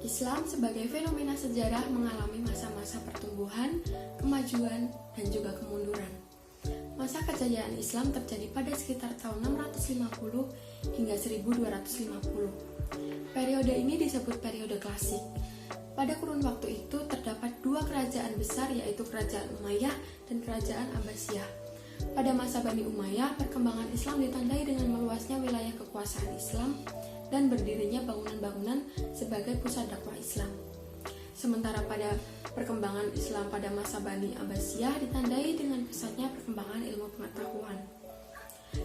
Islam sebagai fenomena sejarah mengalami masa-masa pertumbuhan, kemajuan, dan juga kemunduran. Masa kejayaan Islam terjadi pada sekitar tahun 650 hingga 1250. Periode ini disebut periode klasik. Pada kurun waktu itu terdapat dua kerajaan besar, yaitu Kerajaan Umayyah dan Kerajaan Abbasiyah. Pada masa Bani Umayyah, perkembangan Islam ditandai dengan meluasnya wilayah kekuasaan Islam dan berdirinya bangunan-bangunan sebagai pusat dakwah Islam. Sementara pada perkembangan Islam pada masa Bani Abbasiyah ditandai dengan pesatnya perkembangan ilmu pengetahuan.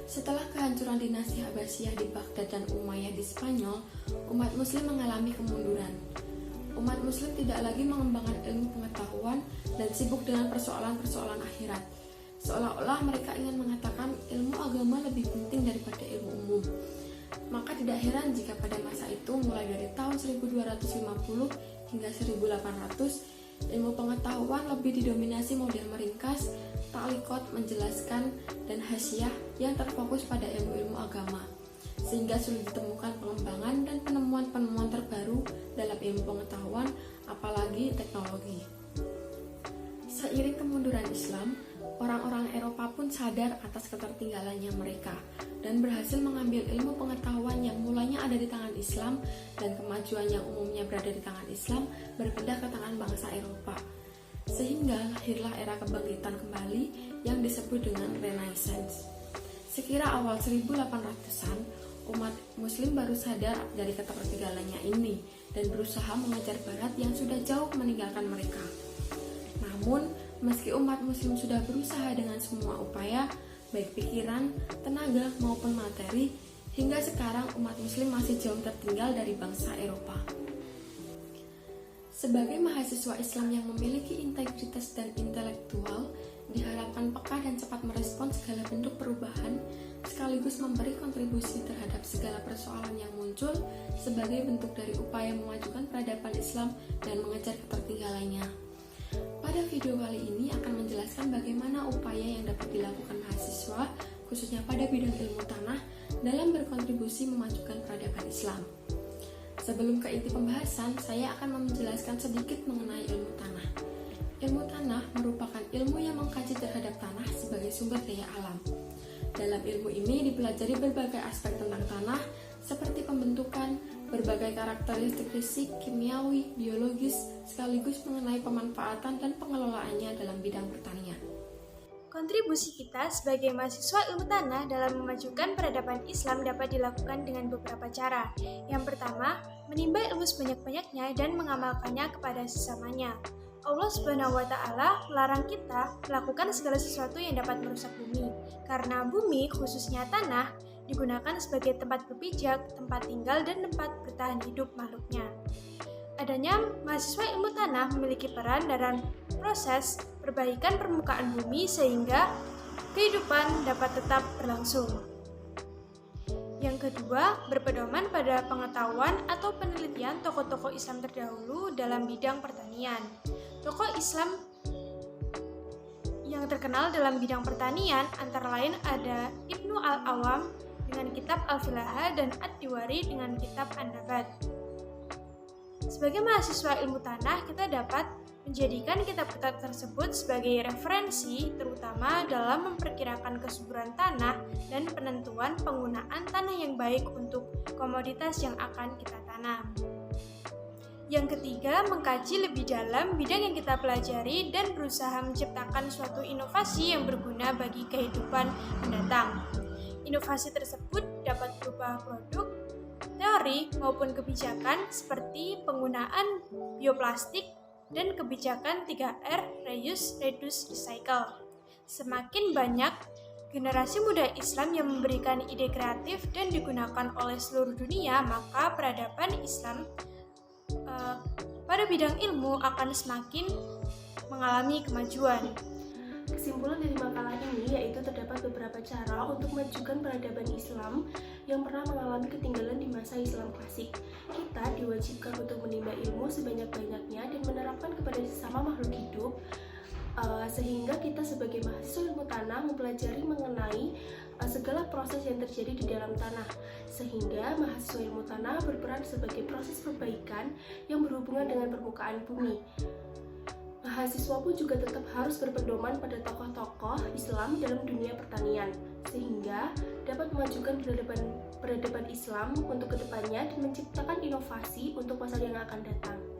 Setelah kehancuran dinasti Abbasiyah di Baghdad dan Umayyah di Spanyol, umat Muslim mengalami kemunduran. Umat Muslim tidak lagi mengembangkan ilmu pengetahuan dan sibuk dengan persoalan-persoalan akhirat. Seolah-olah mereka ingin mengatakan ilmu agama lebih penting daripada ilmu umum. Maka tidak heran jika pada masa itu mulai dari tahun 1250 hingga 1800 ilmu pengetahuan lebih didominasi model meringkas, ta'liqat menjelaskan, dan hasyiah yang terfokus pada ilmu-ilmu agama, sehingga sulit ditemukan pengembangan dan penemuan-penemuan terbaru dalam ilmu pengetahuan, apalagi teknologi. Seiring kemunduran Islam, orang-orang Eropa pun sadar atas ketertinggalannya mereka dan berhasil mengambil ilmu pengetahuan yang mulanya ada di tangan Islam dan kemajuan yang umumnya berada di tangan Islam berpindah ke tangan bangsa Eropa. Sehingga lahirlah era kebangkitan kembali yang disebut dengan Renaissance. Sekira awal 1800-an, umat Muslim baru sadar dari ketertinggalannya ini dan berusaha mengejar Barat yang sudah jauh meninggalkan mereka. Namun, meski umat Muslim sudah berusaha dengan semua upaya, baik pikiran, tenaga, maupun materi, hingga sekarang umat Muslim masih jauh tertinggal dari bangsa Eropa. Sebagai mahasiswa Islam yang memiliki integritas dan intelektual, diharapkan peka dan cepat merespon segala bentuk perubahan, sekaligus memberi kontribusi terhadap segala persoalan yang muncul sebagai bentuk dari upaya memajukan peradaban Islam dan mengejar ketertinggalannya. Pada video kali ini akan menjelaskan bagaimana upaya yang dapat dilakukan mahasiswa, khususnya pada bidang ilmu tanah, dalam berkontribusi memajukan peradaban Islam. Sebelum ke inti pembahasan, saya akan menjelaskan sedikit mengenai ilmu tanah. Ilmu tanah merupakan ilmu yang mengkaji terhadap tanah sebagai sumber daya alam. Dalam ilmu ini dipelajari berbagai aspek tentang tanah, seperti pembentukan, berbagai karakteristik fisik, kimiawi, biologis, sekaligus mengenai pemanfaatan dan pengelolaannya dalam bidang pertanian. Kontribusi kita sebagai mahasiswa ilmu tanah dalam memajukan peradaban Islam dapat dilakukan dengan beberapa cara. Yang pertama, menimba ilmu sebanyak-banyaknya dan mengamalkannya kepada sesamanya. Allah Subhanahu wa Ta'ala melarang kita melakukan segala sesuatu yang dapat merusak bumi, karena bumi, khususnya tanah, digunakan sebagai tempat berpijak, tempat tinggal, dan tempat bertahan hidup makhluknya. Adanya mahasiswa ilmu tanah memiliki peran dalam proses perbaikan permukaan bumi sehingga kehidupan dapat tetap berlangsung. Yang kedua, berpedoman pada pengetahuan atau penelitian tokoh-tokoh Islam terdahulu dalam bidang pertanian. Tokoh Islam yang terkenal dalam bidang pertanian antara lain ada Ibnu Al-Awam dengan kitab Al-Filaha dan Ad-Diwari dengan kitab An-Nabat. Sebagai mahasiswa ilmu tanah, kita dapat menjadikan kitab-kitab tersebut sebagai referensi terutama dalam memperkirakan kesuburan tanah dan penentuan penggunaan tanah yang baik untuk komoditas yang akan kita tanam. Yang ketiga, mengkaji lebih dalam bidang yang kita pelajari dan berusaha menciptakan suatu inovasi yang berguna bagi kehidupan mendatang. Inovasi tersebut dapat berupa produk, teori, maupun kebijakan seperti penggunaan bioplastik dan kebijakan 3R, reuse, reduce, recycle. Semakin banyak generasi muda Islam yang memberikan ide kreatif dan digunakan oleh seluruh dunia, maka peradaban Islam pada bidang ilmu akan semakin mengalami kemajuan. Kesimpulan dari makalah ini yaitu terdapat beberapa cara untuk memajukan peradaban Islam yang pernah mengalami ketinggalan di masa Islam klasik. Kita diwajibkan untuk menimba ilmu sebanyak-banyaknya dan menerapkan kepada sesama makhluk hidup, sehingga kita sebagai mahasiswa ilmu tanah mempelajari mengenai segala proses yang terjadi di dalam tanah, sehingga mahasiswa ilmu tanah berperan sebagai proses perbaikan yang berhubungan dengan permukaan bumi. Mahasiswa pun juga tetap harus berpedoman pada tokoh-tokoh Islam dalam dunia pertanian, sehingga dapat memajukan peradaban Islam untuk kedepannya dan menciptakan inovasi untuk masa yang akan datang.